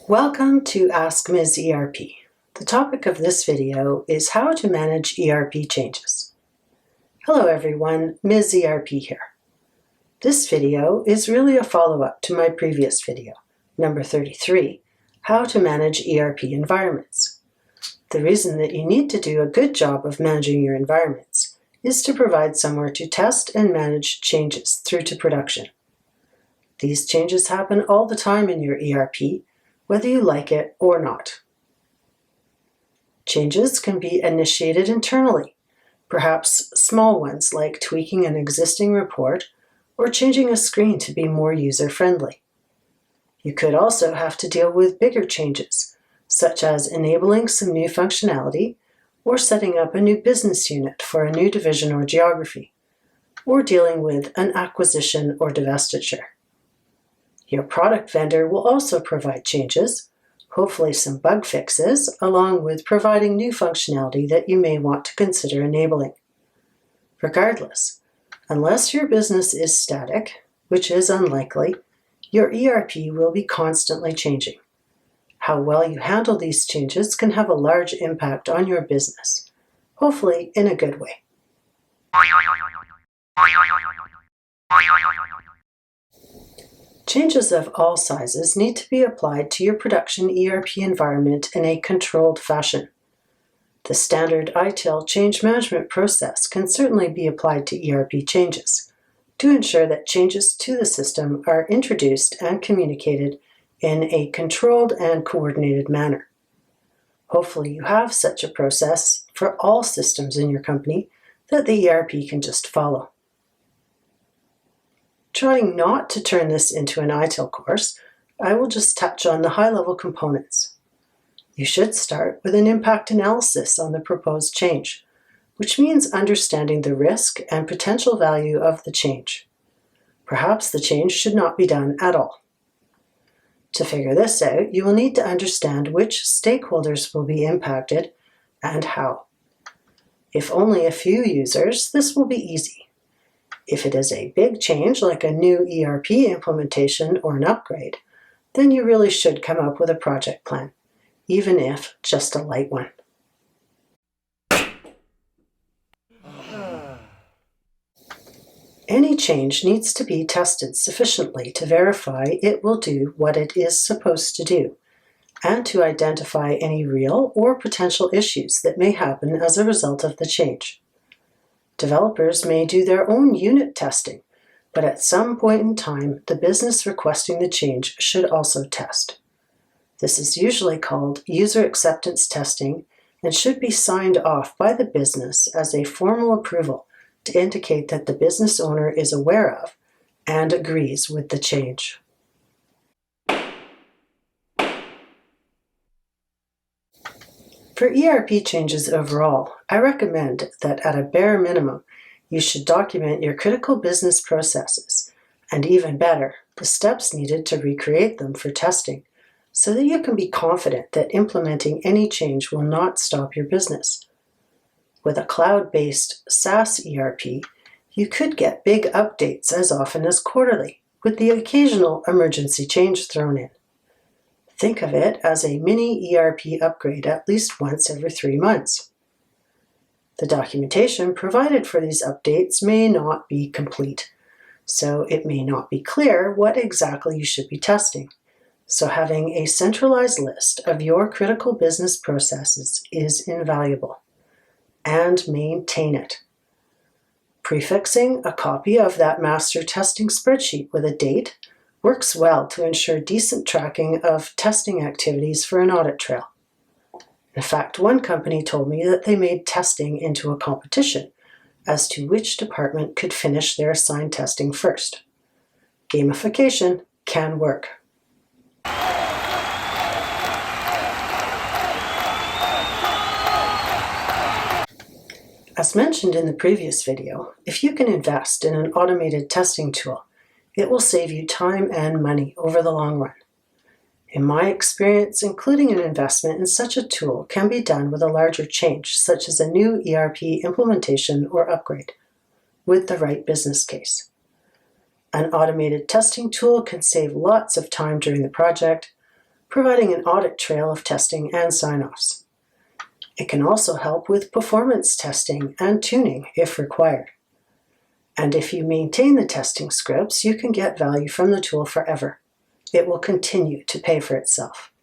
Welcome to Ask Ms. ERP. The topic of this video is how to manage ERP changes. Hello everyone, Ms. ERP here. This video is really a follow-up to my previous video, number 33, how to manage ERP environments. The reason that you need to do a good job of managing your environments is to provide somewhere to test and manage changes through to production. These changes happen all the time in your ERP, whether you like it or not. Changes can be initiated internally, perhaps small ones like tweaking an existing report or changing a screen to be more user-friendly. You could also have to deal with bigger changes, such as enabling some new functionality or setting up a new business unit for a new division or geography, or dealing with an acquisition or divestiture. Your product vendor will also provide changes, hopefully some bug fixes, along with providing new functionality that you may want to consider enabling. Regardless, unless your business is static, which is unlikely, your ERP will be constantly changing. How well you handle these changes can have a large impact on your business, hopefully in a good way. Changes of all sizes need to be applied to your production ERP environment in a controlled fashion. The standard ITIL change management process can certainly be applied to ERP changes to ensure that changes to the system are introduced and communicated in a controlled and coordinated manner. Hopefully you have such a process for all systems in your company that the ERP can just follow. Trying not to turn this into an ITIL course, I will just touch on the high-level components. You should start with an impact analysis on the proposed change, which means understanding the risk and potential value of the change. Perhaps the change should not be done at all. To figure this out, you will need to understand which stakeholders will be impacted and how. If only a few users, this will be easy. If it is a big change, like a new ERP implementation or an upgrade, then you really should come up with a project plan, even if just a light one. Any change needs to be tested sufficiently to verify it will do what it is supposed to do, and to identify any real or potential issues that may happen as a result of the change. Developers may do their own unit testing, but at some point in time, the business requesting the change should also test. This is usually called user acceptance testing and should be signed off by the business as a formal approval to indicate that the business owner is aware of and agrees with the change. For ERP changes overall, I recommend that at a bare minimum, you should document your critical business processes, and even better, the steps needed to recreate them for testing, so that you can be confident that implementing any change will not stop your business. With a cloud-based SaaS ERP, you could get big updates as often as quarterly, with the occasional emergency change thrown in. Think of it as a mini ERP upgrade at least once every 3 months. The documentation provided for these updates may not be complete, so it may not be clear what exactly you should be testing. So having a centralized list of your critical business processes is invaluable. And maintain it. Prefixing a copy of that master testing spreadsheet with a date works well to ensure decent tracking of testing activities for an audit trail. In fact, one company told me that they made testing into a competition as to which department could finish their assigned testing first. Gamification can work. As mentioned in the previous video, if you can invest in an automated testing tool, it will save you time and money over the long run. In my experience, including an investment in such a tool can be done with a larger change, such as a new ERP implementation or upgrade, with the right business case. An automated testing tool can save lots of time during the project, providing an audit trail of testing and sign-offs. It can also help with performance testing and tuning if required. And if you maintain the testing scripts, you can get value from the tool forever. It will continue to pay for itself.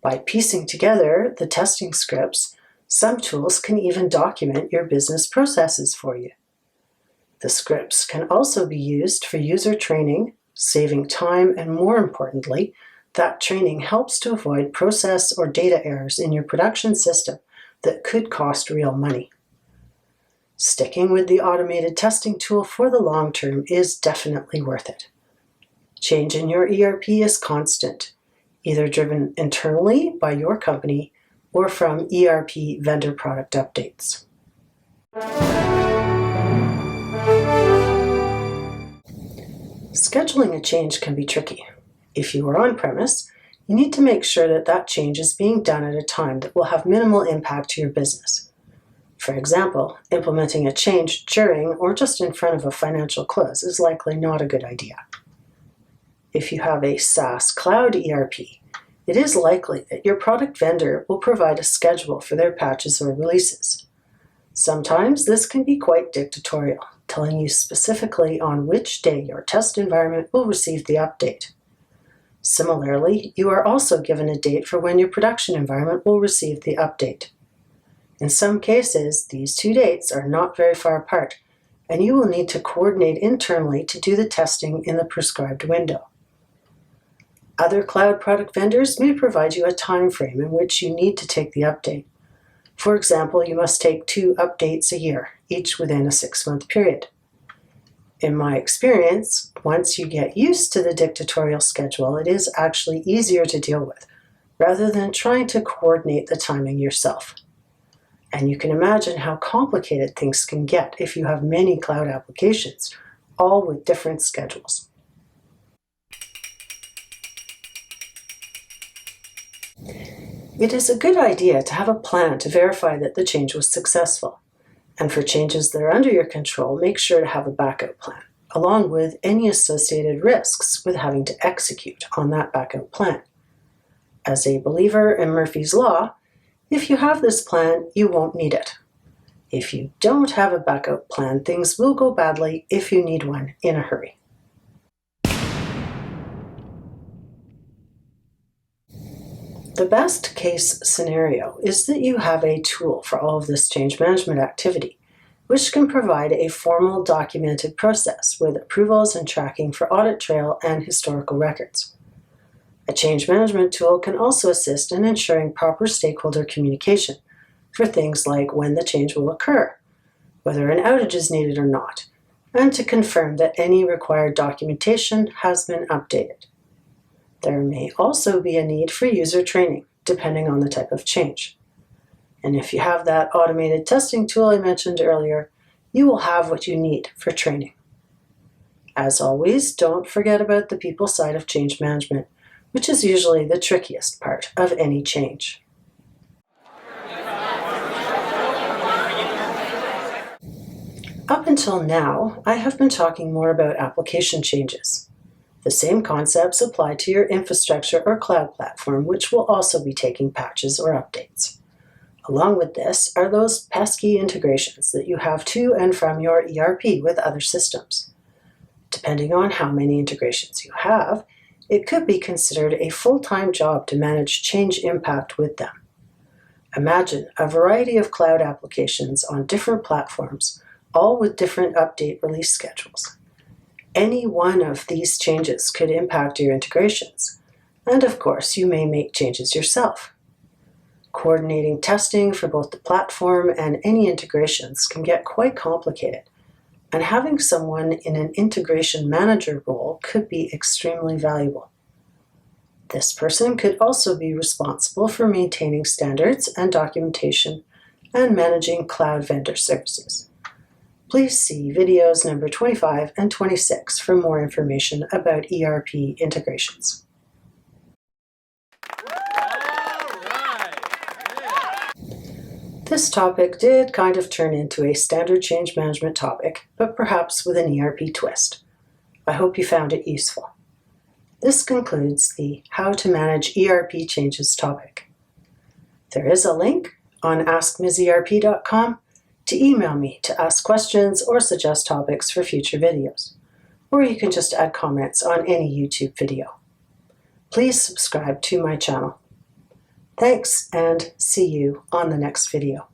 By piecing together the testing scripts, some tools can even document your business processes for you. The scripts can also be used for user training, saving time, and more importantly, that training helps to avoid process or data errors in your production system that could cost real money. Sticking with the automated testing tool for the long term is definitely worth it. Change in your ERP is constant, either driven internally by your company or from ERP vendor product updates. Scheduling a change can be tricky. If you are on-premise, you need to make sure that that change is being done at a time that will have minimal impact to your business. For example, implementing a change during or just in front of a financial close is likely not a good idea. If you have a SaaS cloud ERP, it is likely that your product vendor will provide a schedule for their patches or releases. Sometimes this can be quite dictatorial, telling you specifically on which day your test environment will receive the update. Similarly, you are also given a date for when your production environment will receive the update. In some cases, these two dates are not very far apart, and you will need to coordinate internally to do the testing in the prescribed window. Other cloud product vendors may provide you a time frame in which you need to take the update. For example, you must take 2 updates a year, each within a 6-month period. In my experience, once you get used to the dictatorial schedule, it is actually easier to deal with, rather than trying to coordinate the timing yourself. And you can imagine how complicated things can get if you have many cloud applications, all with different schedules. It is a good idea to have a plan to verify that the change was successful. And for changes that are under your control, make sure to have a backup plan, along with any associated risks with having to execute on that backup plan. As a believer in Murphy's Law, if you have this plan, you won't need it. If you don't have a backup plan, things will go badly if you need one in a hurry. The best case scenario is that you have a tool for all of this change management activity, which can provide a formal documented process with approvals and tracking for audit trail and historical records. A change management tool can also assist in ensuring proper stakeholder communication for things like when the change will occur, whether an outage is needed or not, and to confirm that any required documentation has been updated. There may also be a need for user training, depending on the type of change. And if you have that automated testing tool I mentioned earlier, you will have what you need for training. As always, don't forget about the people side of change management, which is usually the trickiest part of any change. Up until now, I have been talking more about application changes. The same concepts apply to your infrastructure or cloud platform, which will also be taking patches or updates. Along with this are those pesky integrations that you have to and from your ERP with other systems. Depending on how many integrations you have, it could be considered a full-time job to manage change impact with them. Imagine a variety of cloud applications on different platforms, all with different update release schedules. Any one of these changes could impact your integrations, and of course you may make changes yourself. Coordinating testing for both the platform and any integrations can get quite complicated, and having someone in an integration manager role could be extremely valuable. This person could also be responsible for maintaining standards and documentation and managing cloud vendor services. Please see videos number 25 and 26 for more information about ERP integrations. This topic did kind of turn into a standard change management topic, but perhaps with an ERP twist. I hope you found it useful. This concludes the How to Manage ERP Changes topic. There is a link on askmserp.com to email me to ask questions or suggest topics for future videos, or you can just add comments on any YouTube video. Please subscribe to my channel. Thanks, and see you on the next video.